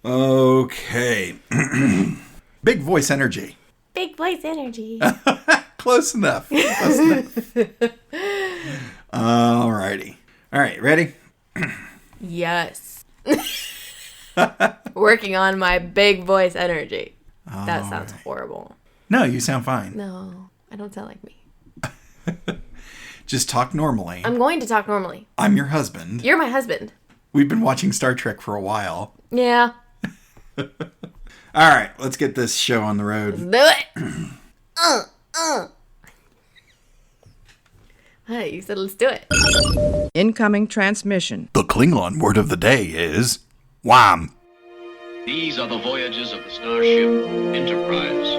Okay. Big voice energy. Big voice energy. Close enough. Close enough. Alrighty. All right, ready? Yes. Working on my big voice energy. That sounds horrible. No, you sound fine. No, I don't sound like me. Just talk normally. I'm going to talk normally. I'm your husband. You're my husband. We've been watching Star Trek for a while. Yeah. All right, let's get this show on the road. Let's do it. Hey, you said let's do it. Incoming transmission. The Klingon word of the day is Wham. These are the voyages of the starship Enterprise.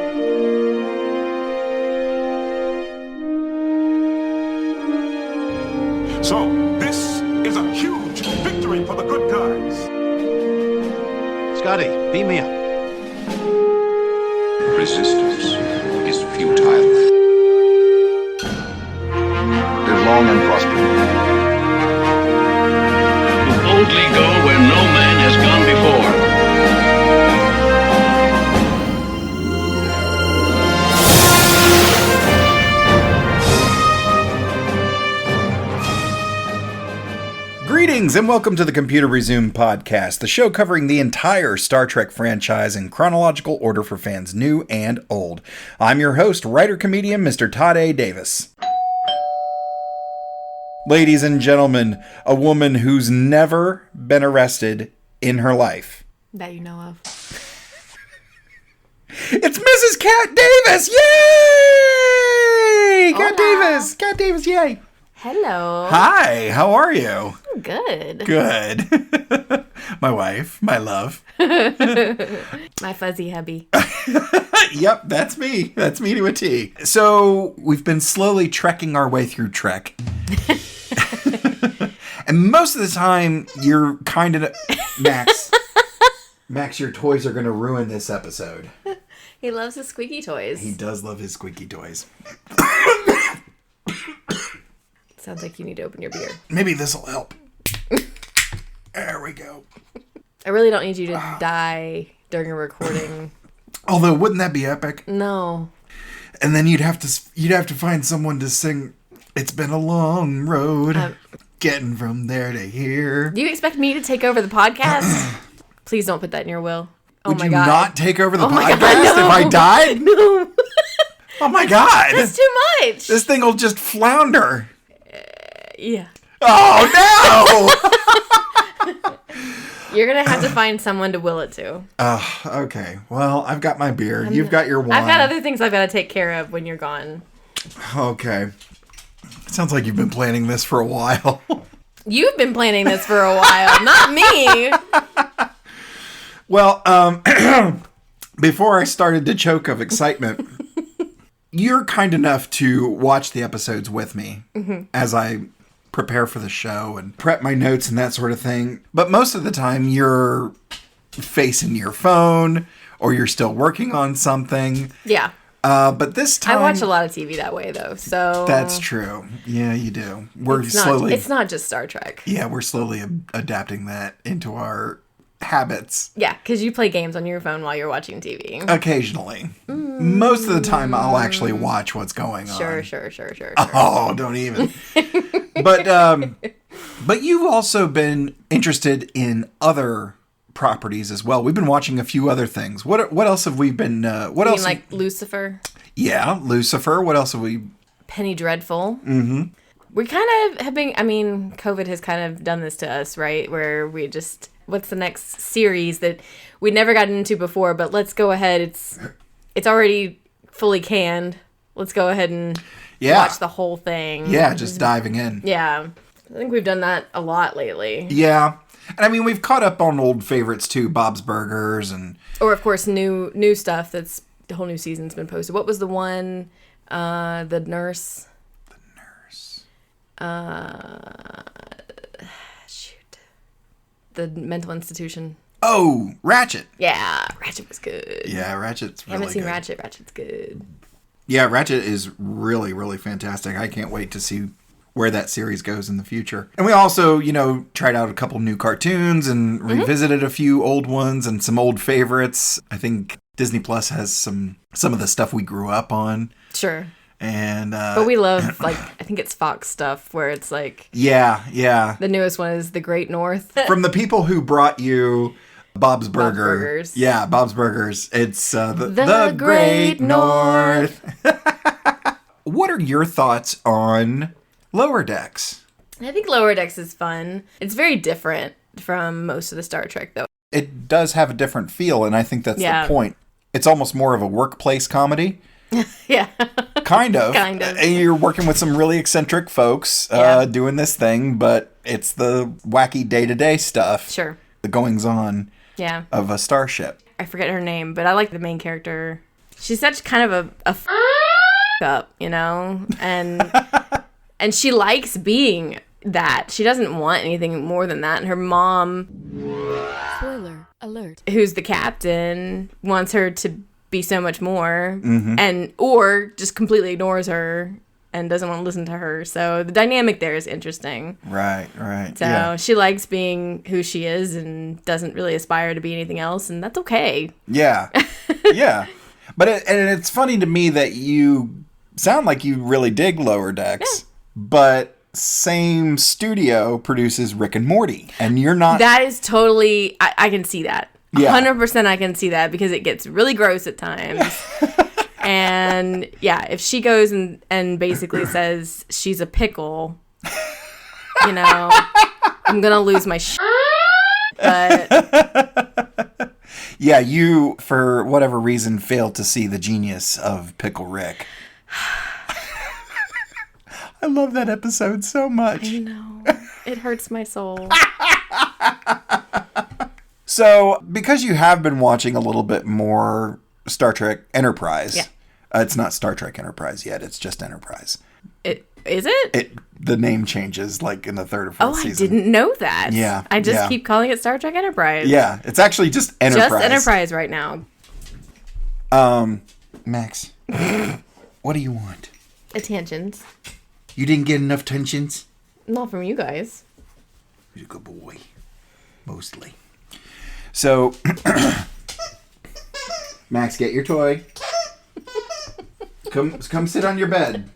So, this is a huge victory for the good guys. Scotty, beam me up. Resistance is futile. Live long and prosper. To boldly go where no man has gone before. Greetings and welcome to the Computer Resume podcast, the show covering the entire Star Trek franchise in chronological order for fans new and old. I'm your host, writer-comedian Mr. Todd A. Davis. Ladies and gentlemen, a woman who's never been arrested in her life. That you know of. It's Mrs. Cat Davis! Yay! Cat Hola. Davis! Cat Davis, yay! Hello. Hi, how are you? Good. Good. My wife, my love. My fuzzy hubby. Yep, that's me. That's me to a T. So, we've been slowly trekking our way through Trek. And most of the time, you're kind of... Max, your toys are going to ruin this episode. He loves his squeaky toys. He does love his squeaky toys. Sounds like you need to open your beer. Maybe this will help. There we go. I really don't need you to die during a recording. Although, wouldn't that be epic? No. And then you'd have to find someone to sing "It's Been a Long Road, Getting From There to Here." Do you expect me to take over the podcast? Please don't put that in your will. Oh Would my you God. not take over the my podcast God, no. if I died? No. Oh my God. That's too much. This thing will just flounder. Yeah. Oh, no! You're going to have to find someone to will it to. Okay. Well, I've got my beer. You've got your wine. I've got other things I've got to take care of when you're gone. Okay. Sounds like you've been planning this for a while. You've been planning this for a while, not me. Well, before I started to choke of excitement, you're kind enough to watch the episodes with me as I prepare for the show and prep my notes and that sort of thing. But most of the time, you're facing your phone or you're still working on something. Yeah. But this time... I watch a lot of TV that way, though, so... That's true. Yeah, you do. It's not just Star Trek. Yeah, we're slowly adapting that into our habits. Yeah, because you play games on your phone while you're watching TV. Occasionally. Most of the time, I'll actually watch what's going on. Sure. Oh, don't even. But you've also been interested in other properties as well. We've been watching a few other things. What else have we been... what You else? mean like Lucifer? Yeah, Lucifer. What else have we... Penny Dreadful. Mm-hmm. We kind of have been... I mean, COVID has kind of done this to us, right? Where we just... What's the next series that we never gotten into before, but let's go ahead. It's already fully canned. Let's go ahead and watch the whole thing. Yeah, just diving in. Yeah. I think we've done that a lot lately. Yeah. And I mean, we've caught up on old favorites too, Bob's Burgers and... Or, of course, new stuff that's... The whole new season's been posted. What was the one? The Nurse. The mental institution. Oh, Ratchet. Yeah, Ratchet was good. Yeah, Ratchet's really good. Haven't seen Ratchet. Ratchet's good. Yeah, Ratchet is really, really fantastic. I can't wait to see where that series goes in the future. And we also, tried out a couple new cartoons and revisited a few old ones and some old favorites. I think Disney Plus has some of the stuff we grew up on. Sure. And but we love, I think it's Fox stuff where it's yeah. The newest one is The Great North. From the people who brought you Bob's Burger. Burgers. Yeah, Bob's Burgers. It's the Great North. What are your thoughts on Lower Decks? I think Lower Decks is fun. It's very different from most of the Star Trek, though. It does have a different feel, and I think that's the point. It's almost more of a workplace comedy. Yeah. Kind of. Kind of. And you're working with some really eccentric folks doing this thing, but it's the wacky day-to-day stuff. Sure. The goings-on of a starship. I forget her name, but I like the main character. She's such kind of a up, and and she likes being that. She doesn't want anything more than that. And her mom, spoiler alert, who's the captain, wants her to be so much more, or just completely ignores her and doesn't want to listen to her. So the dynamic there is interesting. Right. So she likes being who she is and doesn't really aspire to be anything else, and that's okay. Yeah. Yeah. But it's funny to me that you sound like you really dig Lower Decks, but same studio produces Rick and Morty, and you're not. That is totally, I can see that. Yeah. 100% I can see that because it gets really gross at times. And if she goes and basically says she's a pickle, I'm going to lose my shit. But yeah, you, for whatever reason, failed to see the genius of Pickle Rick. I love that episode so much. I know. It hurts my soul. So, because you have been watching a little bit more Star Trek Enterprise. Yeah. It's not Star Trek Enterprise yet. It's just Enterprise. Is it? The name changes in the third or fourth season. I didn't know that. Yeah. I just keep calling it Star Trek Enterprise. Yeah. It's actually just Enterprise. Just Enterprise right now. Max, what do you want? Attentions. You didn't get enough tensions? Not from you guys. He's a good boy. Mostly. So, Max, get your toy. Come sit on your bed.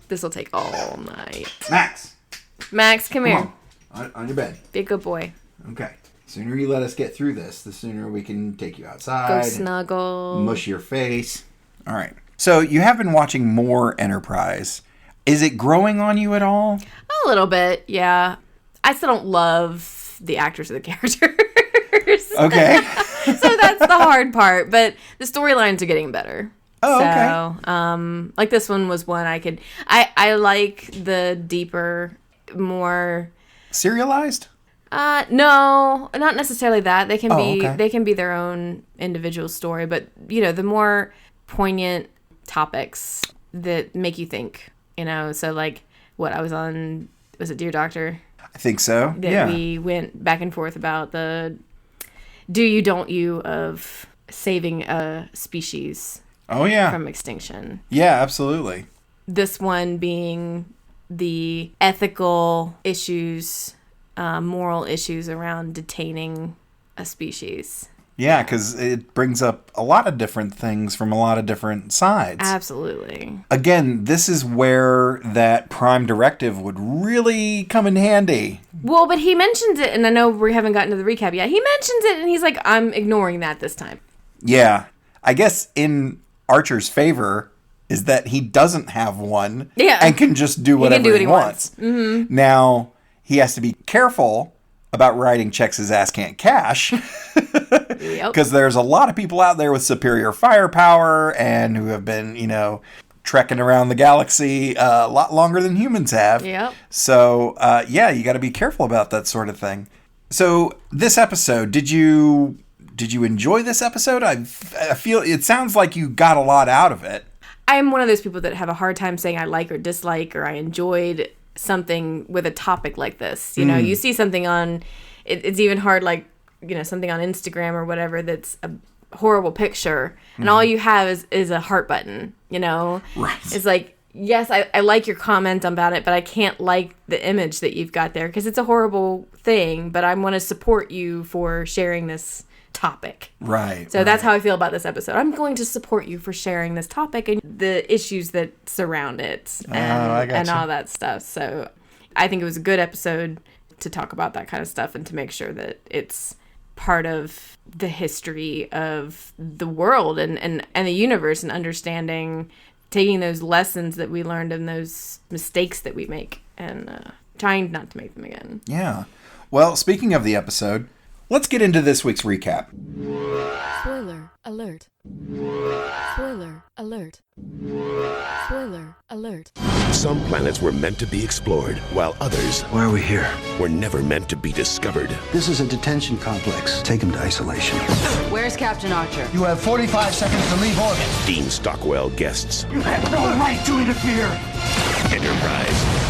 This will take all night. Max, come here. on your bed. Be a good boy. Okay. The sooner you let us get through this, the sooner we can take you outside. Go snuggle. Mush your face. All right. So you have been watching more Enterprise. Is it growing on you at all? A little bit, yeah. I still don't love the actors or the characters. Okay. So that's the hard part, but the storylines are getting better. Oh, okay. Like this one was one I like the deeper, more serialized? No, not necessarily that. They can okay. They can be their own individual story, but the more poignant topics that make you think, so like what I was on, was it Dear Doctor? I think so. That we went back and forth about the do you, don't you of saving a species from extinction. Yeah, absolutely. This one being the ethical issues, moral issues around detaining a species. Yeah, because it brings up a lot of different things from a lot of different sides. Absolutely. Again, this is where that Prime Directive would really come in handy. Well, but he mentions it, and I know we haven't gotten to the recap yet. He mentions it, and he's like, I'm ignoring that this time. Yeah. I guess in Archer's favor is that he doesn't have one and can just do whatever he wants. Mm-hmm. Now, he has to be careful about writing checks his ass can't cash. Because there's a lot of people out there with superior firepower and who have been, trekking around the galaxy a lot longer than humans have. Yep. So, you got to be careful about that sort of thing. So, this episode, did you enjoy this episode? I feel it sounds like you got a lot out of it. I'm one of those people that have a hard time saying I like or dislike or I enjoyed something with a topic like this. You see something on, it's even hard, like, something on Instagram or whatever that's a horrible picture and all you have is a heart button, Right. It's like, yes, I like your comment about it, but I can't like the image that you've got there because it's a horrible thing, but I want to support you for sharing this topic. Right. So that's how I feel about this episode. I'm going to support you for sharing this topic and the issues that surround it and all that stuff. So I think it was a good episode to talk about that kind of stuff and to make sure that it's part of the history of the world and the universe and understanding, taking those lessons that we learned and those mistakes that we make and trying not to make them again. Yeah. Well, speaking of the episode, let's get into this week's recap. Spoiler alert. Spoiler alert. Spoiler alert. Some planets were meant to be explored, while others Why are we here? were never meant to be discovered. This is a detention complex. Take him to isolation. Where's Captain Archer? You have 45 seconds to leave orbit. Dean Stockwell guests You have no right to interfere. Enterprise.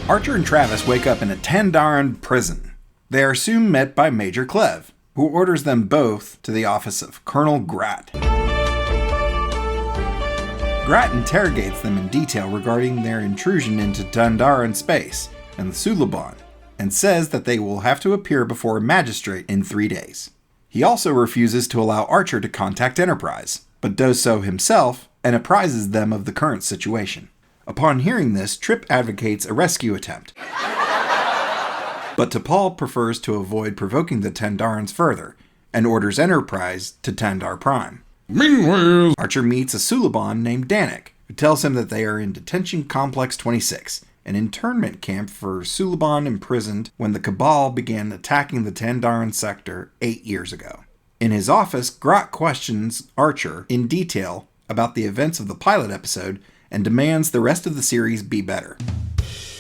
Archer and Travis wake up in a Tandaran prison. They are soon met by Major Clev, who orders them both to the office of Colonel Grat. Grat interrogates them in detail regarding their intrusion into Tandaran space and the Suliban, and says that they will have to appear before a magistrate in 3 days. He also refuses to allow Archer to contact Enterprise, but does so himself and apprises them of the current situation. Upon hearing this, Trip advocates a rescue attempt. But T'Pol prefers to avoid provoking the Tandarans further, and orders Enterprise to Tandar Prime. Meanwhile, Archer meets a Suliban named Danik, who tells him that they are in Detention Complex 26, an internment camp for Suliban imprisoned when the Cabal began attacking the Tandaran sector 8 years ago. In his office, Grat questions Archer in detail about the events of the pilot episode and demands the rest of the series be better.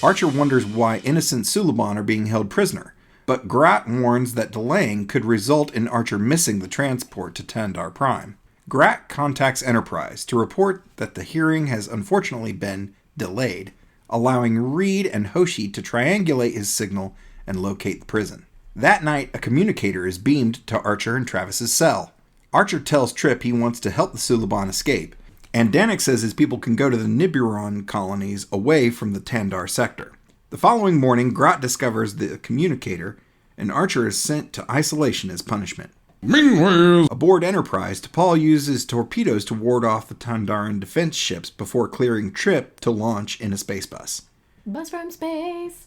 Archer wonders why innocent Suliban are being held prisoner, but Grat warns that delaying could result in Archer missing the transport to Tandar Prime. Grat contacts Enterprise to report that the hearing has unfortunately been delayed, allowing Reed and Hoshi to triangulate his signal and locate the prison. That night, a communicator is beamed to Archer and Travis's cell. Archer tells Trip he wants to help the Suliban escape, and Danik says his people can go to the Nibiron colonies away from the Tandar sector. The following morning, Grat discovers the communicator, and Archer is sent to isolation as punishment. meanwhile, Aboard Enterprise, T'Pol uses torpedoes to ward off the Tandaran defense ships before clearing Trip to launch in a space bus. Bus from space.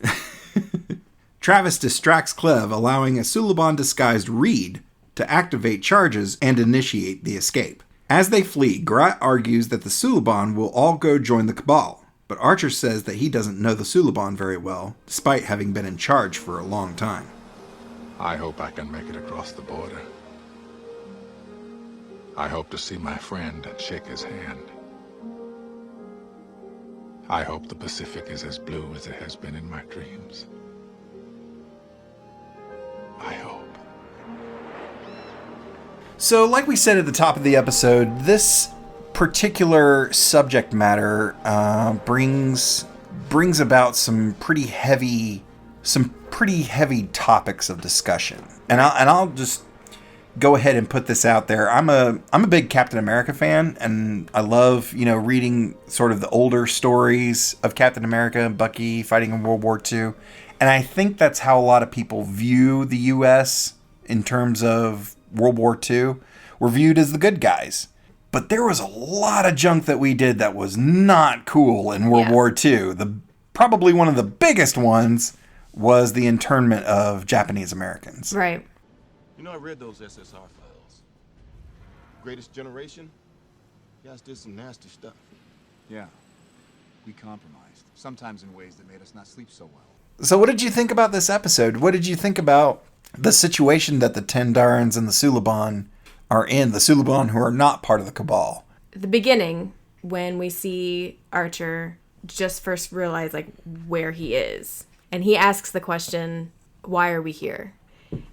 Travis distracts Clev, allowing a Suliban-disguised Reed to activate charges and initiate the escape. As they flee, Grat argues that the Suliban will all go join the Cabal, but Archer says that he doesn't know the Suliban very well, despite having been in charge for a long time. I hope I can make it across the border. I hope to see my friend and shake his hand. I hope the Pacific is as blue as it has been in my dreams. I hope. So, like we said at the top of the episode, this particular subject matter brings about some pretty heavy topics of discussion, and I'll just go ahead and put this out there. I'm a big Captain America fan, and I love reading sort of the older stories of Captain America and Bucky fighting in World War II, and I think that's how a lot of people view the U.S. in terms of World War II. We're viewed as the good guys. But there was a lot of junk that we did that was not cool in World War II. Probably one of the biggest ones was the internment of Japanese Americans. Right. I read those SSR files. Greatest Generation? You guys did some nasty stuff. Yeah. We compromised, sometimes in ways that made us not sleep so well. So what did you think about this episode? What did you think about the situation that the Tandarans and the Suliban are in, the Suliban who are not part of the Cabal? The beginning, when we see Archer just first realize where he is, and he asks the question, why are we here?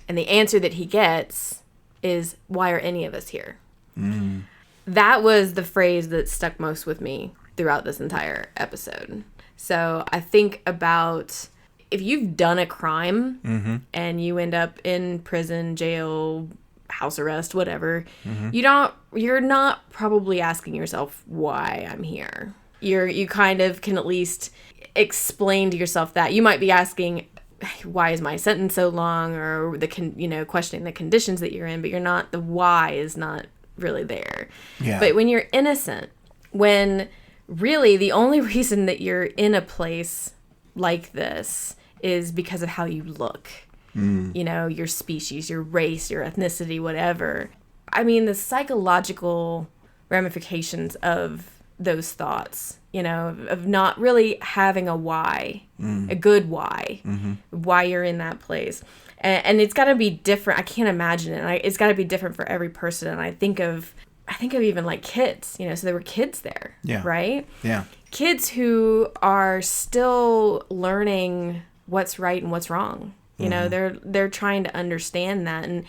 And the answer that he gets is, why are any of us here? Mm. That was the phrase that stuck most with me throughout this entire episode. So I think about if you've done a crime and you end up in prison, jail, house arrest, whatever, you're not probably asking yourself why I'm here. You kind of can at least explain to yourself that. You might be asking, why is my sentence so long, or questioning the conditions that you're in, but you're not, the why is not really there. Yeah. But when you're innocent, when really the only reason that you're in a place like this is because of how you look, your species, your race, your ethnicity, whatever. I mean, the psychological ramifications of those thoughts, of not really having a why, a good why, why you're in that place. And it's got to be different. I can't imagine it. It's got to be different for every person. And I think of even like kids, so there were kids there, right? Yeah. Kids who are still learning what's right and what's wrong. They're trying to understand that. And,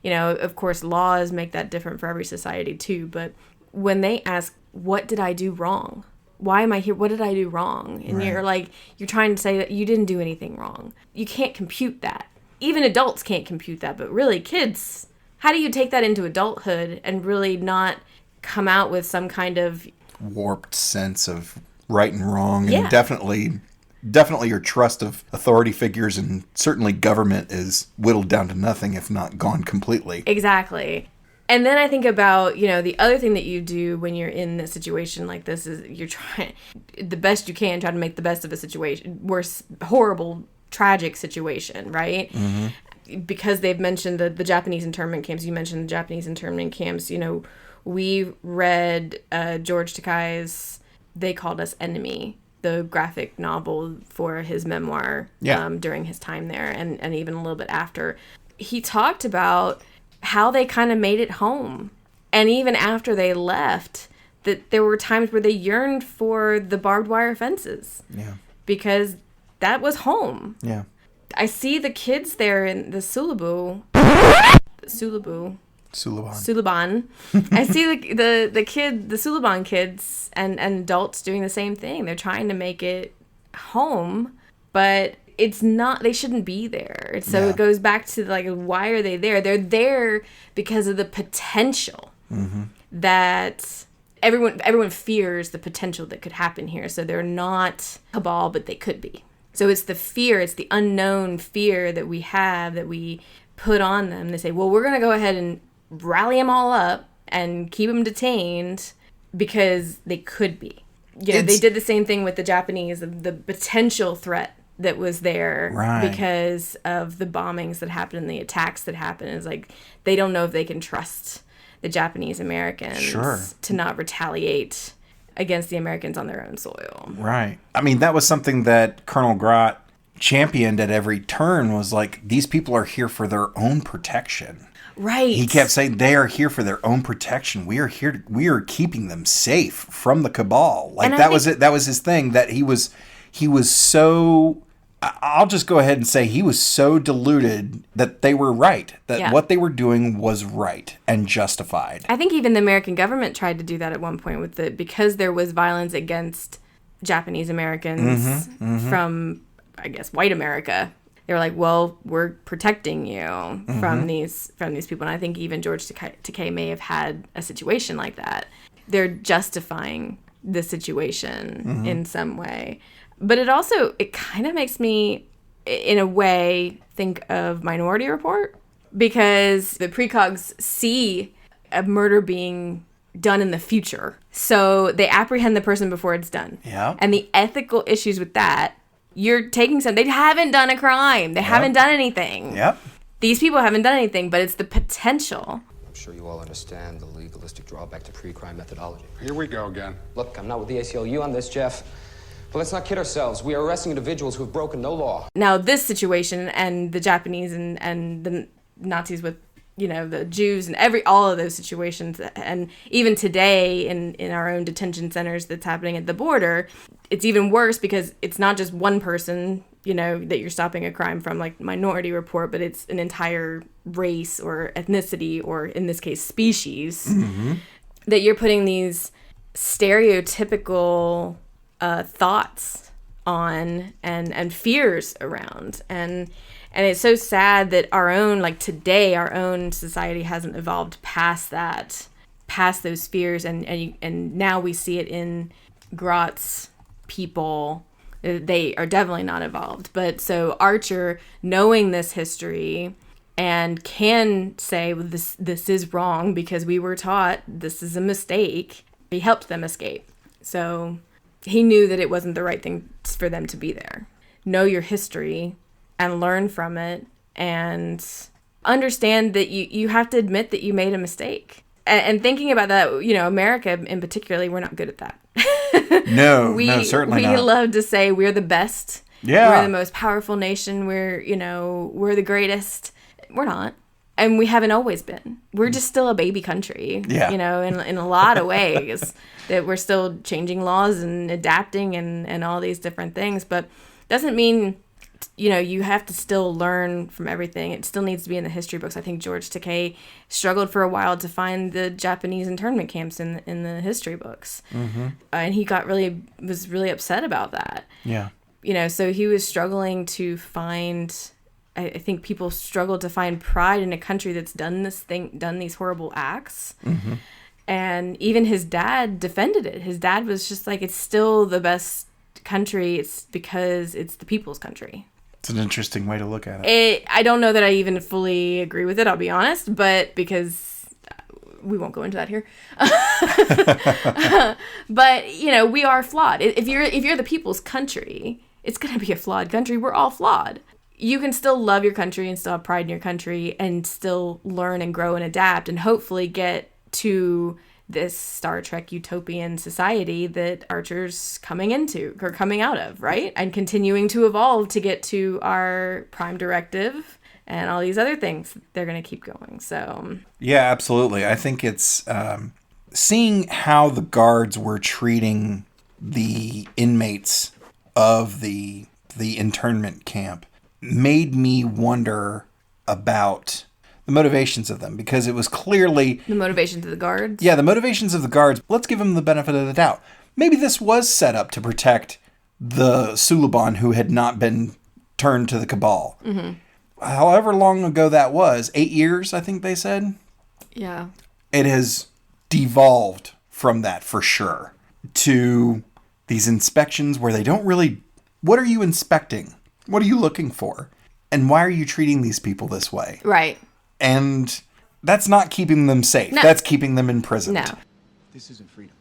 of course, laws make that different for every society too. But when they ask, what did I do wrong? Why am I here? What did I do wrong? And you're trying to say that you didn't do anything wrong. You can't compute that. Even adults can't compute that. But really, kids, how do you take that into adulthood and really not come out with some kind of warped sense of right and wrong? And definitely your trust of authority figures and certainly government is whittled down to nothing, if not gone completely. Exactly. And then I think about, the other thing that you do when you're in a situation like this is you're trying the best you can, try to make the best of a situation, worse, horrible, tragic situation, right? Mm-hmm. Because they've mentioned the Japanese internment camps. You mentioned the Japanese internment camps. We read George Takei's They Called Us Enemy, the graphic novel for his memoir during his time there and even a little bit after. He talked about how they kind of made it home. And even after they left, that there were times where they yearned for the barbed wire fences. Yeah. Because that was home. Yeah. I see the kids there in the Sulaban. I see the Sulaban kids and adults doing the same thing. They're trying to make it home, but it's not, they shouldn't be there. So it goes back to why are they there? They're there because of the potential that everyone fears the potential that could happen here. So they're not cabal, but they could be. So it's the fear, it's the unknown fear that we have, that we put on them. They say, well, we're going to go ahead and rally them all up and keep them detained because they could be. They did the same thing with the Japanese, the potential threat that was there because of the bombings that happened and the attacks that happened. It's they don't know if they can trust the Japanese Americans to not retaliate against the Americans on their own soil. Right. I mean, that was something that Colonel Grott championed at every turn, was these people are here for their own protection. Right. He kept saying they are here for their own protection. We are keeping them safe from the cabal. That was it. That was his thing, that he was so, I'll just go ahead and say he was so deluded that they were right, that what they were doing was right and justified. I think even the American government tried to do that at one point because there was violence against Japanese Americans from, I guess, white America. They were well, we're protecting you from these people. And I think even George Takei may have had a situation like that. They're justifying the situation in some way. But it kind of makes me, in a way, think of Minority Report, because the precogs see a murder being done in the future. So they apprehend the person before it's done. Yeah. And the ethical issues with that, you're taking they haven't done a crime. They haven't done anything. Yep. These people haven't done anything, but it's the potential. I'm sure you all understand the legalistic drawback to pre-crime methodology. Here we go again. Look, I'm not with the ACLU on this, Jeff. But let's not kid ourselves. We are arresting individuals who have broken no law. Now, this situation and the Japanese and the Nazis with, the Jews and all of those situations, and even today in our own detention centers that's happening at the border, it's even worse because it's not just one person, that you're stopping a crime from, like Minority Report, but it's an entire race or ethnicity, or in this case, species, that you're putting these stereotypical thoughts on and fears around. And it's so sad that our own society hasn't evolved past that, past those fears. And now we see it in Grott's people, they are definitely not involved. But so Archer, knowing this history, and can say, well, this is wrong because we were taught this is a mistake, he helped them escape. So he knew that it wasn't the right thing for them to be there. Know your history and learn from it, and understand that you have to admit that you made a mistake. And thinking about that, America in particular, we're not good at that. No, certainly not. We love to say we're the best. Yeah. We're the most powerful nation. We're the greatest. We're not. And we haven't always been. We're just still a baby country. Yeah. In a lot of ways. That we're still changing laws and adapting and all these different things. But doesn't mean, you have to still learn from everything. It still needs to be in the history books. I think George Takei struggled for a while to find the Japanese internment camps in the history books. Mm-hmm. And he was really upset about that. Yeah. So he was struggling to find... I think people struggle to find pride in a country that's done these horrible acts. Mm-hmm. And even his dad defended it. His dad was just like, it's still the best country. It's because it's the people's country. It's an interesting way to look at it. I don't know that I even fully agree with it, I'll be honest, but because we won't go into that here. But, we are flawed. If you're the people's country, it's going to be a flawed country. We're all flawed. You can still love your country and still have pride in your country and still learn and grow and adapt and hopefully get to this Star Trek utopian society that Archer's coming out of, right? And continuing to evolve to get to our Prime Directive and all these other things. They're going to keep going. So yeah, absolutely. I think it's seeing how the guards were treating the inmates of the internment camp made me wonder about the motivations of them, because it was clearly... The motivations of the guards? Yeah, the motivations of the guards. Let's give them the benefit of the doubt. Maybe this was set up to protect the Suliban who had not been turned to the Cabal. Mm-hmm. However long ago that was, 8 years, I think they said? Yeah. It has devolved from that for sure to these inspections where they don't really... What are you inspecting? What are you looking for? And why are you treating these people this way? Right. And that's not keeping them safe. No. That's keeping them imprisoned. No. This isn't freedom.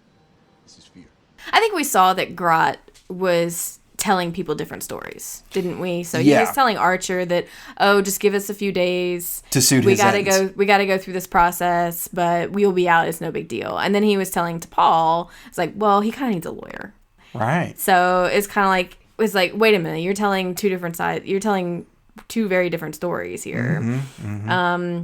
This is fear. I think we saw that Grot was telling people different stories, didn't we? So he was telling Archer that, just give us a few days to suit his ends. We gotta go through this process, but we'll be out. It's no big deal. And then he was telling to Paul, it's like, well, he kind of needs a lawyer. Right. So it's kind of like, wait a minute, you're telling two different sides. You're telling two very different stories here. Mm-hmm, mm-hmm.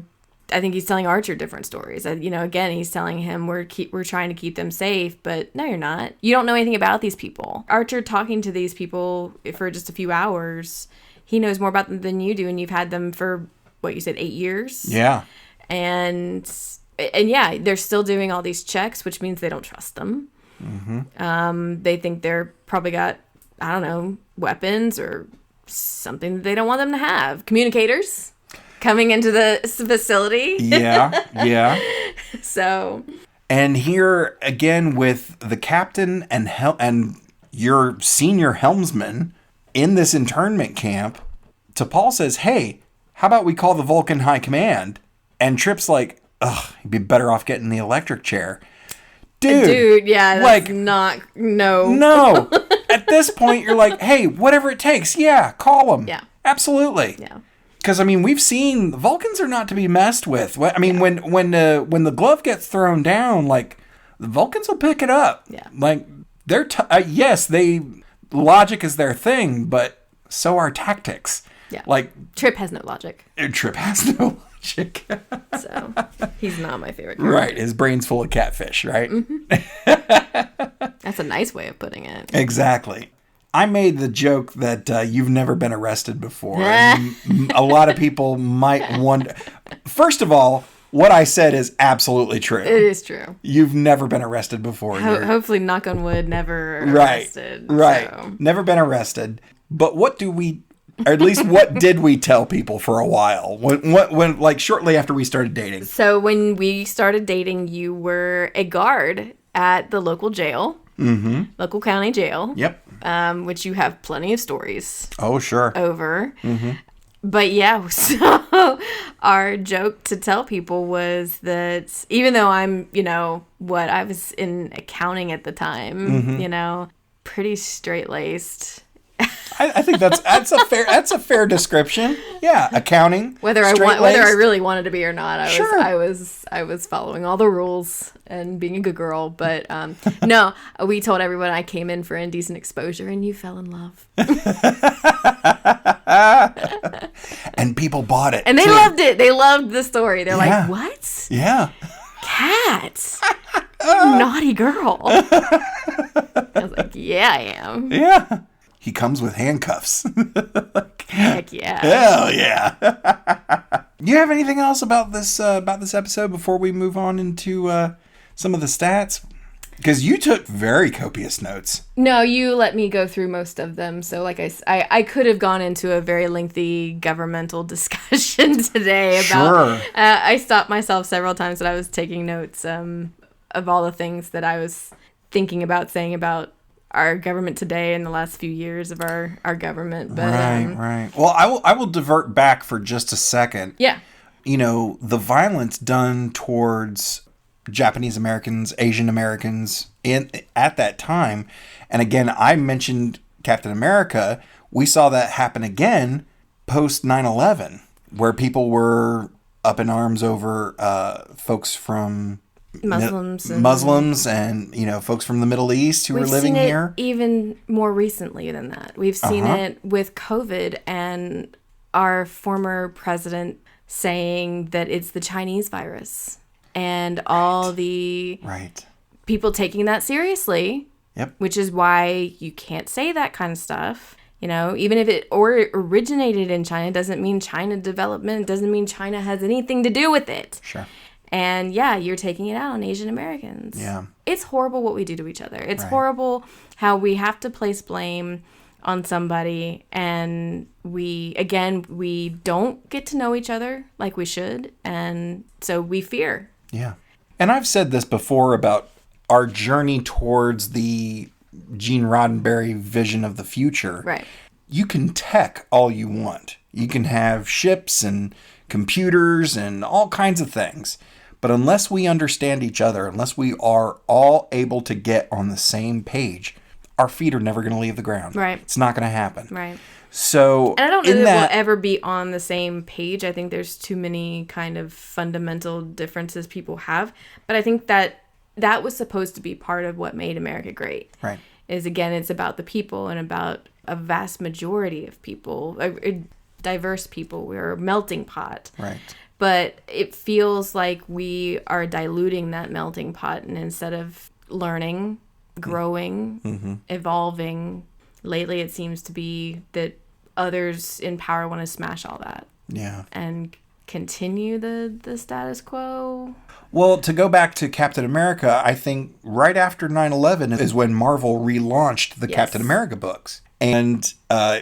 I think he's telling Archer different stories. Again, he's telling him we're trying to keep them safe, but no, you're not. You don't know anything about these people. Archer talking to these people for just a few hours, he knows more about them than you do, and you've had them for what you said, 8 years. Yeah. And yeah, they're still doing all these checks, which means they don't trust them. Mm-hmm. They think they're probably got, I don't know, weapons or something that they don't want them to have. Communicators coming into the facility. Yeah. So. And here again with the captain and your senior helmsman in this internment camp, T'Pol says, hey, how about we call the Vulcan High Command? And Trip's like, ugh, you'd be better off getting the electric chair. Dude, yeah, that's no. No. At this point, you're like, hey, whatever it takes. Yeah, call them. Yeah. Absolutely. Yeah. Because, we've seen Vulcans are not to be messed with. When the glove gets thrown down, like, the Vulcans will pick it up. Yeah. Like, they're, logic is their thing, but so are tactics. Yeah. Like, Trip has no logic. Trip has no logic. So, he's not my favorite character. Right. His brain's full of catfish, right? Mm-hmm. That's a nice way of putting it. Exactly. I made the joke that you've never been arrested before. And a lot of people might wonder. First of all, what I said is absolutely true. It is true. You've never been arrested before. Hopefully, knock on wood, never arrested. Right. So. Never been arrested. But what did we tell people for a while? When like shortly after we started dating? So when we started dating, you were a guard at the local jail. local county jail. Yep. Which you have plenty of stories Oh, sure. over. But yeah, so our joke to tell people was that even though I'm, I was in accounting at the time, pretty straight-laced. I think that's a fair description. Yeah, accounting. Whether I really wanted to be or not, I was following all the rules and being a good girl. But no, we told everyone I came in for indecent exposure, and you fell in love. And people bought it, and they loved it. They loved the story. They're like, "What? Yeah, Cat, naughty girl." I was like, "Yeah, I am." Yeah. He comes with handcuffs. Heck yeah. Hell yeah. You have anything else about this episode before we move on into some of the stats? Because you took very copious notes. No, you let me go through most of them. So like I could have gone into a very lengthy governmental discussion today about... Sure. I stopped myself several times that I was taking notes of all the things that I was thinking about saying about our government today and the last few years of our government. But, right. Well, I will divert back for just a second. Yeah. The violence done towards Japanese Americans, Asian Americans at that time. And again, I mentioned Captain America. We saw that happen again post 9/11, where people were up in arms over folks from Muslims and folks from the Middle East who were living here. Even more recently than that, we've seen it with COVID and our former president saying that it's the Chinese virus and all the people taking that seriously. Yep. Which is why you can't say that kind of stuff. Even if it originated in China, doesn't mean China development, doesn't mean China has anything to do with it. Sure. And yeah, you're taking it out on Asian Americans. Yeah. It's horrible what we do to each other. It's horrible how we have to place blame on somebody and we don't get to know each other like we should. And so we fear. Yeah. And I've said this before about our journey towards the Gene Roddenberry vision of the future. Right. You can tech all you want. You can have ships and computers and all kinds of things. But unless we understand each other, unless we are all able to get on the same page, our feet are never going to leave the ground. Right. It's not going to happen. Right. So, and I don't know that we'll ever be on the same page. I think there's too many kind of fundamental differences people have. But I think that was supposed to be part of what made America great. Right. Is, again, it's about the people and about a vast majority of people, diverse people. We're a melting pot. Right. But it feels like we are diluting that melting pot, and instead of learning, growing, evolving, lately it seems to be that others in power want to smash all that. Yeah. And continue the status quo. Well, to go back to Captain America, I think right after 9/11 is when Marvel relaunched the Captain America books. And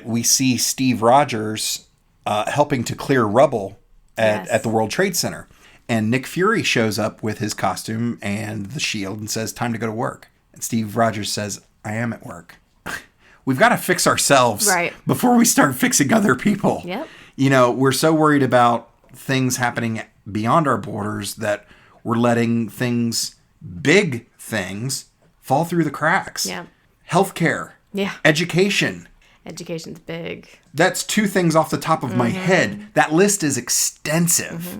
we see Steve Rogers helping to clear rubble at the World Trade Center. And Nick Fury shows up with his costume and the shield and says, "Time to go to work." And Steve Rogers says, "I am at work." We've got to fix ourselves before we start fixing other people. Yep. We're so worried about things happening beyond our borders that we're letting big things, fall through the cracks. Yeah. Healthcare. Yeah. Education. Education's big. That's two things off the top of my head. That list is extensive.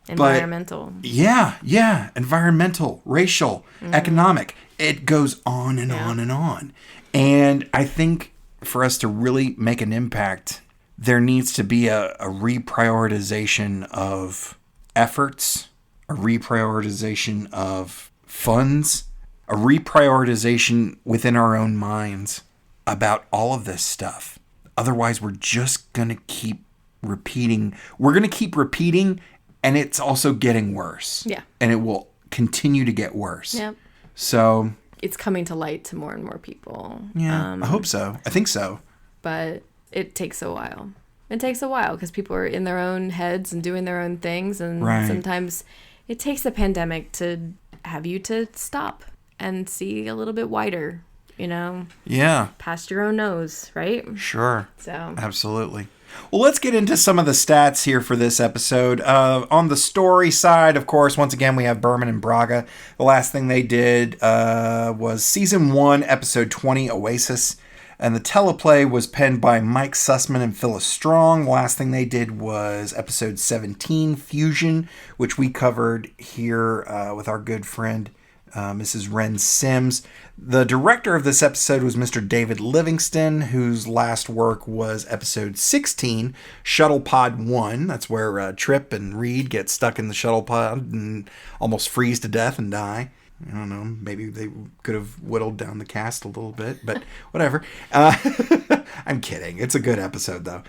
Environmental. But yeah. Environmental, racial, economic. It goes on and on and on. And I think for us to really make an impact, there needs to be a reprioritization of efforts, a reprioritization of funds, a reprioritization within our own minds about all of this stuff. Otherwise, we're just going to keep repeating. We're going to keep repeating, and it's also getting worse. Yeah. And it will continue to get worse. Yep. So it's coming to light to more and more people. Yeah, I hope so. I think so. But it takes a while. It takes a while because people are in their own heads and doing their own things. And sometimes it takes a pandemic to have you to stop and see a little bit wider, you know? Yeah. Past your own nose, right? Sure. So. Absolutely. Well, let's get into some of the stats here for this episode. On the story side, of course, once again, we have Berman and Braga. The last thing they did was Season 1, Episode 20, Oasis. And the teleplay was penned by Mike Sussman and Phyllis Strong. The last thing they did was Episode 17, Fusion, which we covered here with our good friend, Mrs. Ren Sims. The director of this episode was Mr. David Livingston, whose last work was episode 16, Shuttle Pod 1. That's where Trip and Reed get stuck in the shuttle pod and almost freeze to death and die. I don't know, maybe they could have whittled down the cast a little bit, but whatever. I'm kidding. It's a good episode, though.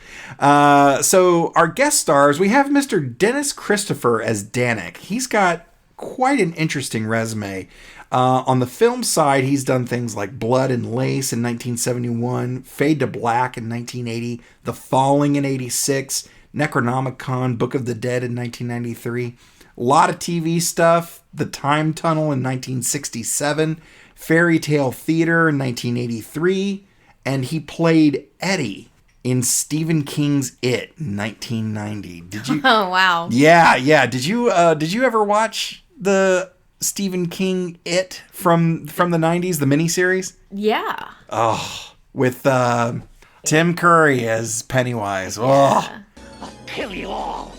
So our guest stars, we have Mr. Dennis Christopher as Danik. He's got quite an interesting resume. On the film side, he's done things like Blood and Lace in 1971, Fade to Black in 1980, The Falling in 86, Necronomicon, Book of the Dead in 1993. A lot of TV stuff, The Time Tunnel in 1967, Fairy Tale Theater in 1983, and he played Eddie in Stephen King's It in 1990. Did you? Oh, wow. Yeah. Did you ever watch the Stephen King It from the 90s, the miniseries? Yeah. Oh, with Tim Curry as Pennywise. Yeah. Oh. I'll kill you all.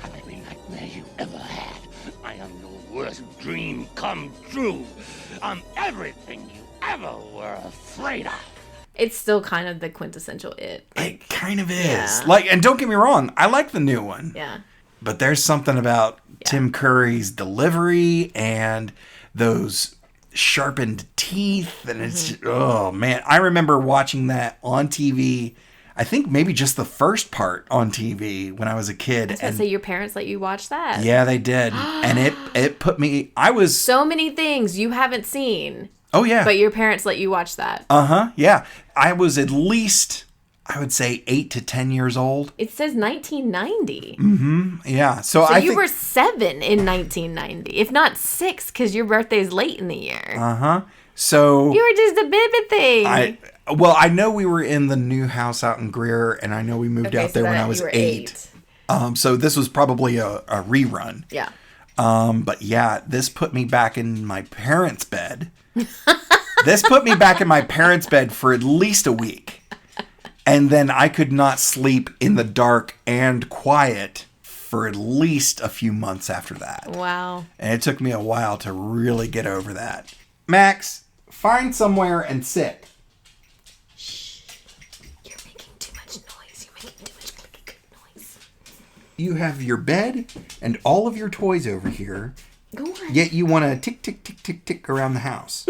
Every nightmare you ever had. I am your worst dream come true. I'm everything you ever were afraid of. It's still kind of the quintessential It. It kind of is. Yeah. And don't get me wrong, I like the new one. Yeah. But there's something about Tim Curry's delivery and those sharpened teeth, and it's just, oh man, I remember watching that on TV. I think maybe just the first part on TV when I was a kid. I was gonna say, your parents let you watch that? Yeah, they did, and it put me. I was so many things you haven't seen. Oh yeah, but your parents let you watch that. Yeah, I was at least, I would say, 8 to 10 years old. It says 1990. Yeah. So I think you were 7 in 1990, if not 6, because your birthday is late in the year. So you were just a baby thing. I know we were in the new house out in Greer, and I know we moved out there when I was 8. So this was probably a rerun. Yeah. But yeah, this put me back in my parents' bed. This put me back in my parents' bed for at least a week. And then I could not sleep in the dark and quiet for at least a few months after that. Wow. And it took me a while to really get over that. Max, find somewhere and sit. Shh. You're making too much noise. You're making too much clicky noise. You have your bed and all of your toys over here. Go on. Yet you want to tick, tick, tick, tick, tick around the house.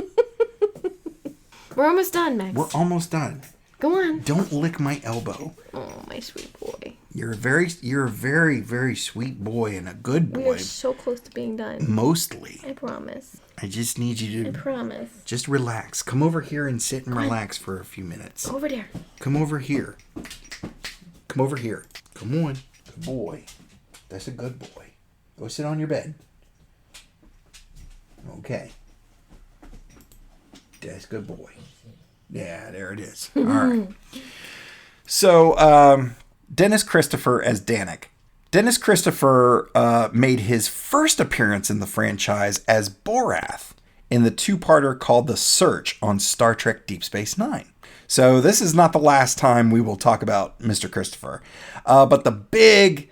We're almost done, Max. We're almost done. Go on. Don't lick my elbow. Oh, my sweet boy. You're a very, very sweet boy and a good boy. We are so close to being done. Mostly. I promise. I just need you to... I promise. Just relax. Come over here and sit and relax for a few minutes. Over there. Come over here. Come over here. Come on. Good boy. That's a good boy. Go sit on your bed. Okay. That's a good boy. Yeah, there it is. All right. So, Dennis Christopher as Danik. Dennis Christopher made his first appearance in the franchise as Borath in the two-parter called The Search on Star Trek Deep Space Nine. So this is not the last time we will talk about Mr. Christopher. But the big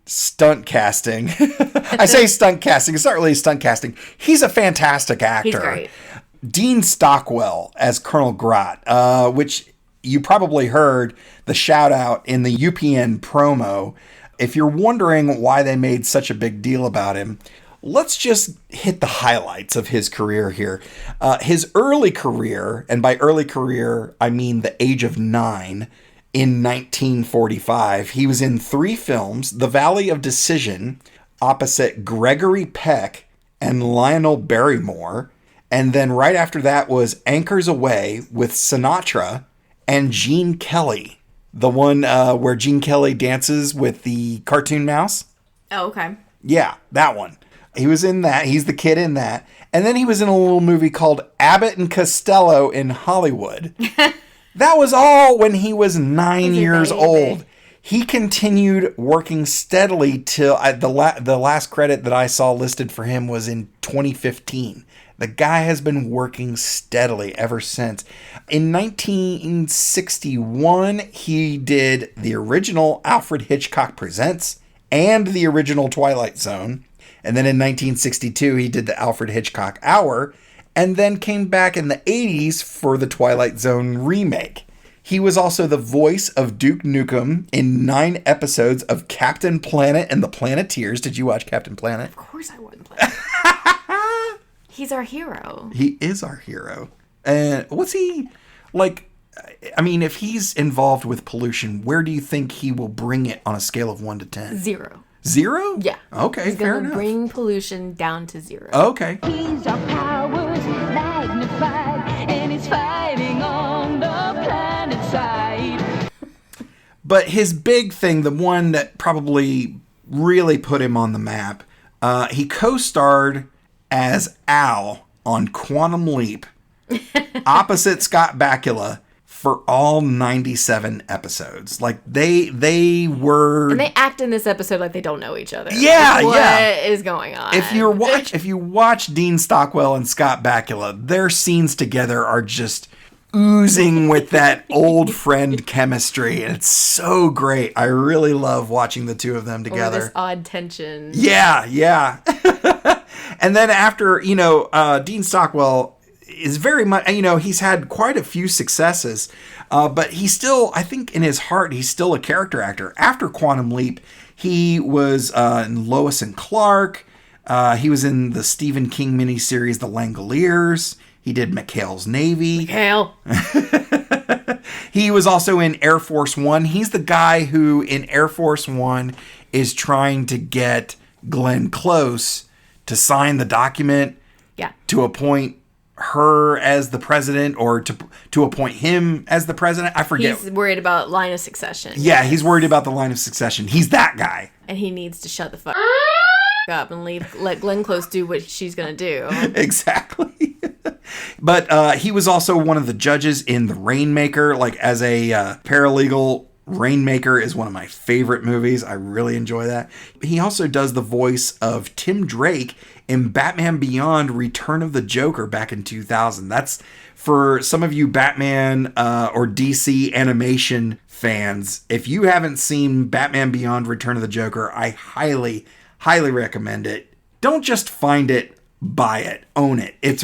stunt casting. I say stunt casting. It's not really stunt casting. He's a fantastic actor. He's great. Dean Stockwell as Colonel Grott, which you probably heard the shout out in the UPN promo. If you're wondering why they made such a big deal about him, let's just hit the highlights of his career here. His early career, and by early career, I mean the age of 9, in 1945, he was in 3 films, The Valley of Decision, opposite Gregory Peck and Lionel Barrymore. And then right after that was Anchors Away with Sinatra and Gene Kelly. The one where Gene Kelly dances with the cartoon mouse. Oh, okay. Yeah, that one. He was in that. He's the kid in that. And then he was in a little movie called Abbott and Costello in Hollywood. That was all when he was 9 years old. He continued working steadily till the last credit that I saw listed for him was in 2015. The guy has been working steadily ever since. In 1961, he did the original Alfred Hitchcock Presents and the original Twilight Zone. And then in 1962, he did the Alfred Hitchcock Hour, and then came back in the 80s for the Twilight Zone remake. He was also the voice of Duke Nukem in 9 episodes of Captain Planet and the Planeteers. Did you watch Captain Planet? Of course I wouldn't play. He's our hero. He is our hero. And what's he like? I mean, if he's involved with pollution, where do you think he will bring it on a scale of 1 to 10? 0. 0? Yeah. Okay, he's fair gonna enough. Bring pollution down to 0. Okay. He's our powers magnified, and he's fighting on the planet side. But his big thing, the one that probably really put him on the map, he co-starred as Al on Quantum Leap opposite Scott Bakula for all 97 episodes. Like they were, and they act in this episode like they don't know each other. Yeah, like, yeah. What is going on? If you watch Dean Stockwell and Scott Bakula, their scenes together are just oozing with that old friend chemistry, and it's so great. I really love watching the two of them together. This odd tension. Yeah. And then after, Dean Stockwell is very much, he's had quite a few successes, but he's still, I think in his heart, he's still a character actor. After Quantum Leap, he was in Lois and Clark. He was in the Stephen King miniseries, The Langoliers. He did McHale's Navy. McHale. He was also in Air Force One. He's the guy who in Air Force One is trying to get Glenn Close to sign the document to appoint her as the president, or to appoint him as the president. I forget. He's worried about line of succession. Yeah, he's worried about the line of succession. He's that guy. And he needs to shut the fuck up and let Glenn Close do what she's going to do. Exactly. But he was also one of the judges in The Rainmaker, like as a paralegal. Rainmaker is one of my favorite movies. I really enjoy that. He also does the voice of Tim Drake in Batman Beyond Return of the Joker back in 2000. That's for some of you Batman or DC animation fans. If you haven't seen Batman Beyond Return of the Joker, I highly, highly recommend it. Don't just find it. Buy it, own it. It's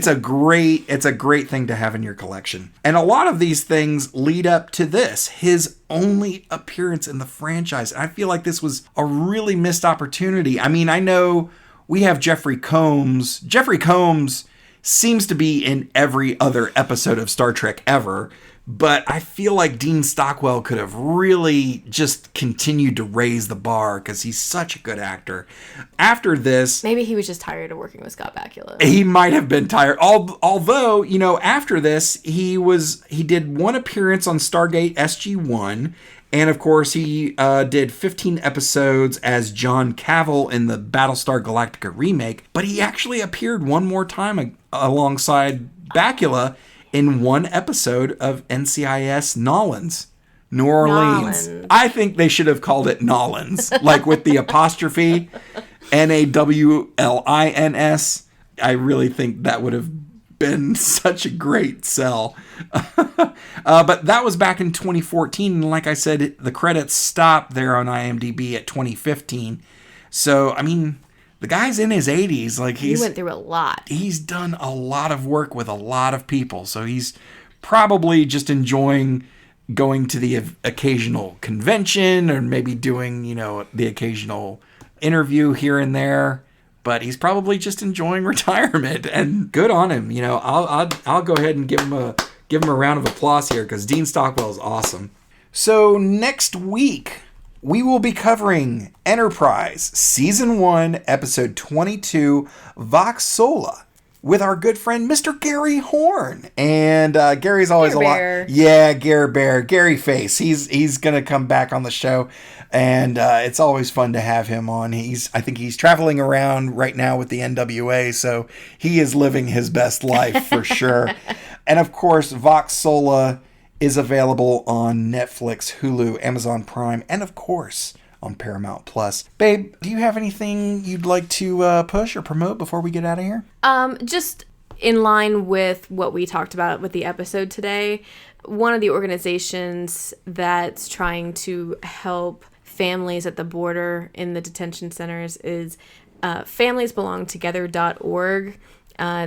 a great thing to have in your collection. And a lot of these things lead up to this, his only appearance in the franchise. I feel like this was a really missed opportunity. I mean, I know we have Jeffrey Combs. Jeffrey Combs seems to be in every other episode of Star Trek ever. But I feel like Dean Stockwell could have really just continued to raise the bar because he's such a good actor. After this... Maybe he was just tired of working with Scott Bakula. He might have been tired. Although, after this, he did one appearance on Stargate SG-1. And, of course, he did 15 episodes as John Cavill in the Battlestar Galactica remake. But he actually appeared one more time alongside Bakula in one episode of NCIS Nolans, New Orleans. Nolans. I think they should have called it Nolans, like with the apostrophe, Nawlins. I really think that would have been such a great sell. But that was back in 2014. And like I said, the credits stopped there on IMDb at 2015. So, I mean... The guy's in his 80s. Like he went through a lot. He's done a lot of work with a lot of people. So he's probably just enjoying going to the occasional convention or maybe doing, the occasional interview here and there. But he's probably just enjoying retirement, and good on him. I'll go ahead and give him a round of applause here because Dean Stockwell is awesome. So next week, we will be covering Enterprise, Season 1, Episode 22, Vox Sola. with our good friend, Mr. Gary Horn. And Gary's always Bear. Yeah, Gary Bear. Gary Face. He's going to come back on the show. And it's always fun to have him on. I think he's traveling around right now with the NWA, so he is living his best life for sure. And of course, Vox Sola is available on Netflix, Hulu, Amazon Prime, and of course on Paramount Plus. Babe, do you have anything you'd like to push or promote before we get out of here? Just in line with what we talked about with the episode today, one of the organizations that's trying to help families at the border in the detention centers is familiesbelongtogether.org.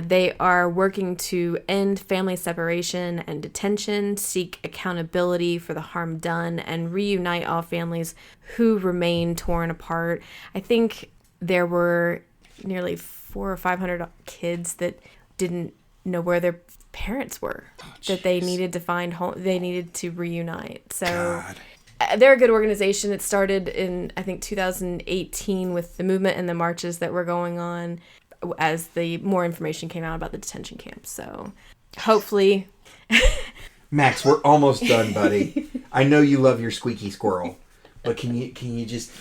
They are working to end family separation and detention, seek accountability for the harm done, and reunite all families who remain torn apart. I think there were nearly 400 or 500 kids that didn't know where their parents were, that they needed to find home, they needed to reunite. So God. They're a good organization. It started in, I think, 2018 with the movement and the marches that were going on as the more information came out about the detention camps. So hopefully... Max, we're almost done, buddy. I know you love your squeaky squirrel, but can you just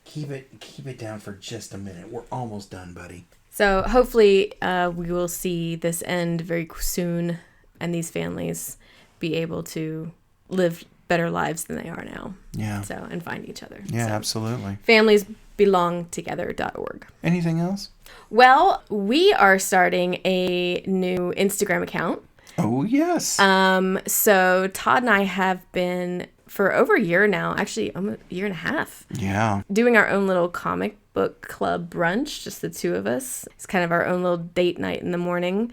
keep it down for just a minute? We're almost done, buddy. So hopefully we will see this end very soon and these families be able to live better lives than they are now. Yeah. So, and find each other. Yeah, so, absolutely. Familiesbelongtogether.org. Anything else? Well, we are starting a new Instagram account. Oh, yes. So Todd and I have been for over a year now, actually almost a year and a half. Yeah. Doing our own little comic book club brunch, just the two of us. It's kind of our own little date night in the morning.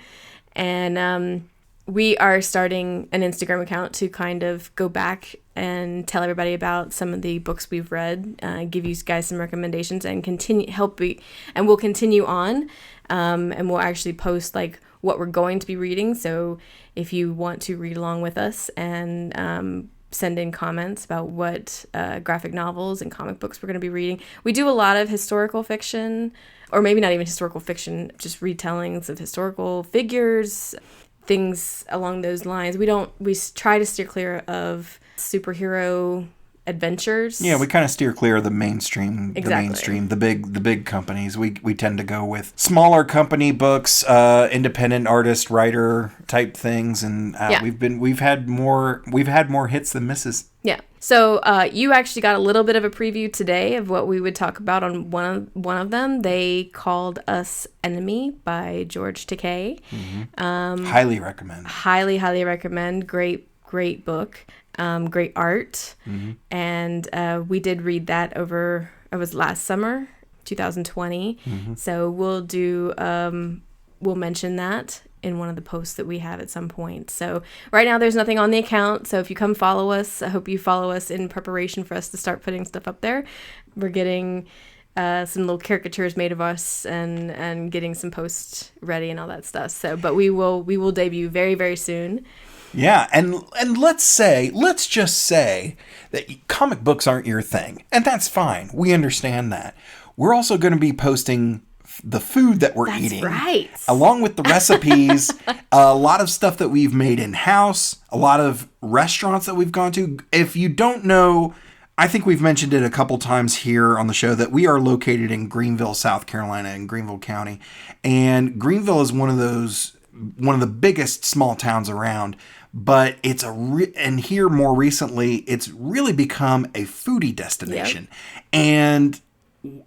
And we are starting an Instagram account to kind of go back and tell everybody about some of the books we've read, give you guys some recommendations, and we'll continue on, and we'll actually post like what we're going to be reading. So if you want to read along with us and send in comments about what graphic novels and comic books we're going to be reading. We do a lot of historical fiction, or maybe not even historical fiction, just retellings of historical figures, things along those lines. We try to steer clear of superhero adventures. Yeah, we kind of steer clear of the mainstream. Exactly. The big companies. We tend to go with smaller company books, independent artist, writer type things, and we've had more hits than misses. Yeah. So you actually got a little bit of a preview today of what we would talk about on one of them. They called us Enemy by George Takei. Mm-hmm. Highly recommend. Highly recommend. Great book. Great art. Mm-hmm. And we did read that it was last summer, 2020. Mm-hmm. So we'll mention that in one of the posts that we have at some point. So right now there's nothing on the account. So if you come follow us, I hope you follow us in preparation for us to start putting stuff up there. We're getting some little caricatures made of us and getting some posts ready and all that stuff. So, but we will debut very, very soon. Yeah, and let's just say that comic books aren't your thing, and that's fine. We understand that. We're also going to be posting the food that we're eating, right, along with the recipes, a lot of stuff that we've made in-house, a lot of restaurants that we've gone to. If you don't know, I think we've mentioned it a couple times here on the show that we are located in Greenville, South Carolina, in Greenville County, and Greenville is one of the biggest small towns around. But it's and here more recently, it's really become a foodie destination. Yep. And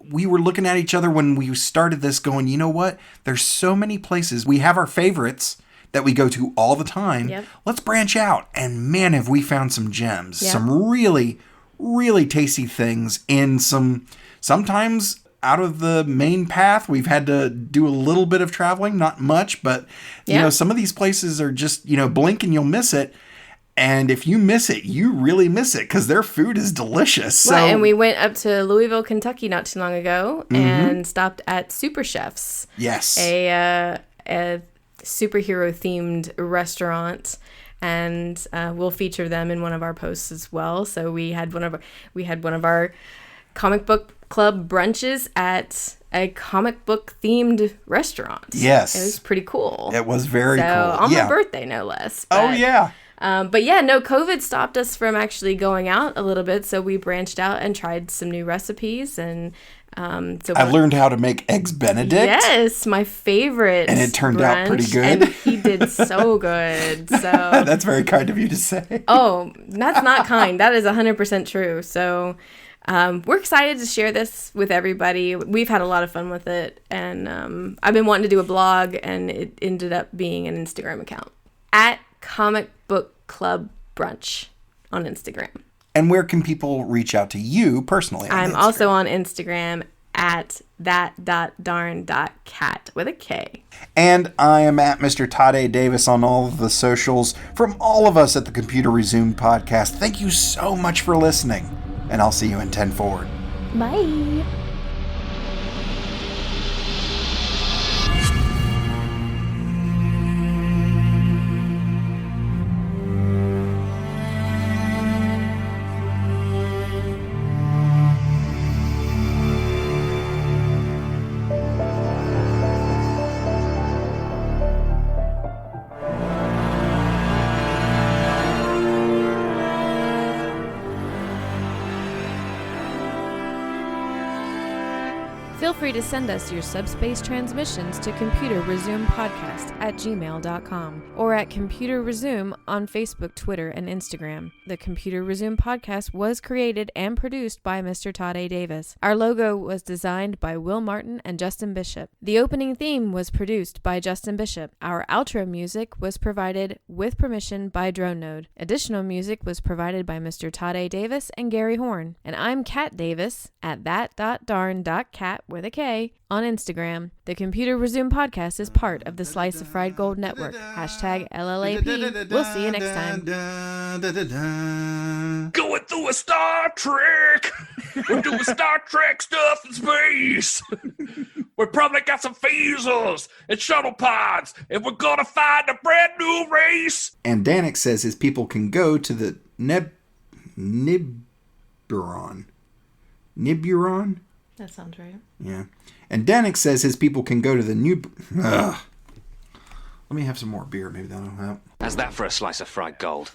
we were looking at each other when we started this going, you know what? There's so many places. We have our favorites that we go to all the time. Yep. Let's branch out. And man, have we found some gems. Yep. Some really, really tasty things in sometimes out of the main path. We've had to do a little bit of traveling, not much, but you know, some of these places are just, blink and you'll miss it. And if you miss it, you really miss it because their food is delicious. Right, and we went up to Louisville, Kentucky not too long ago and stopped at Super Chefs. Yes. A superhero themed restaurant. And we'll feature them in one of our posts as well. So we had one of our comic book club brunches at a comic book themed restaurant. Yes. It was pretty cool. It was very cool. On my birthday, no less. Oh, yeah. But yeah, no, COVID stopped us from actually going out a little bit, so we branched out and tried some new recipes, and I learned how to make eggs Benedict. Yes, my favorite. And it turned out pretty good. And he did so good. So that's very kind of you to say. Oh, that's not kind. That is 100% true. So we're excited to share this with everybody. We've had a lot of fun with it, and I've been wanting to do a blog, and it ended up being an Instagram account at Comic Book Club Brunch on Instagram. And where can people reach out to you personally? I'm also on Instagram at that.darn.cat with a K. And I am at Mr. Todd A. Davis on all of the socials. From all of us at the Computer Resumed podcast, thank you so much for listening. And I'll see you in 10 Forward. Bye. Feel free to send us your subspace transmissions to computerresumepodcast@gmail.com or at Computer Resume on Facebook, Twitter, and Instagram. The Computer Resume podcast was created and produced by Mr. Todd A. Davis. Our logo was designed by Will Martin and Justin Bishop. The opening theme was produced by Justin Bishop. Our outro music was provided with permission by Drone Node. Additional music was provided by Mr. Todd A. Davis and Gary Horn. And I'm Kat Davis at that.darn.cat with a K on Instagram. The Computer Resume podcast is part of the Slice of Fried Gold Network. #LLAP. We'll see you next time. Going through a Star Trek. We're doing Star Trek stuff in space. We probably got some phasers and shuttle pods, and we're gonna find a brand new race. And Danik says his people can go to the Nibiron. Nibiron? That sounds right. Yeah. And Danik says his people can go to the new... Let me have some more beer. Maybe that'll help. How's that for a slice of fried gold?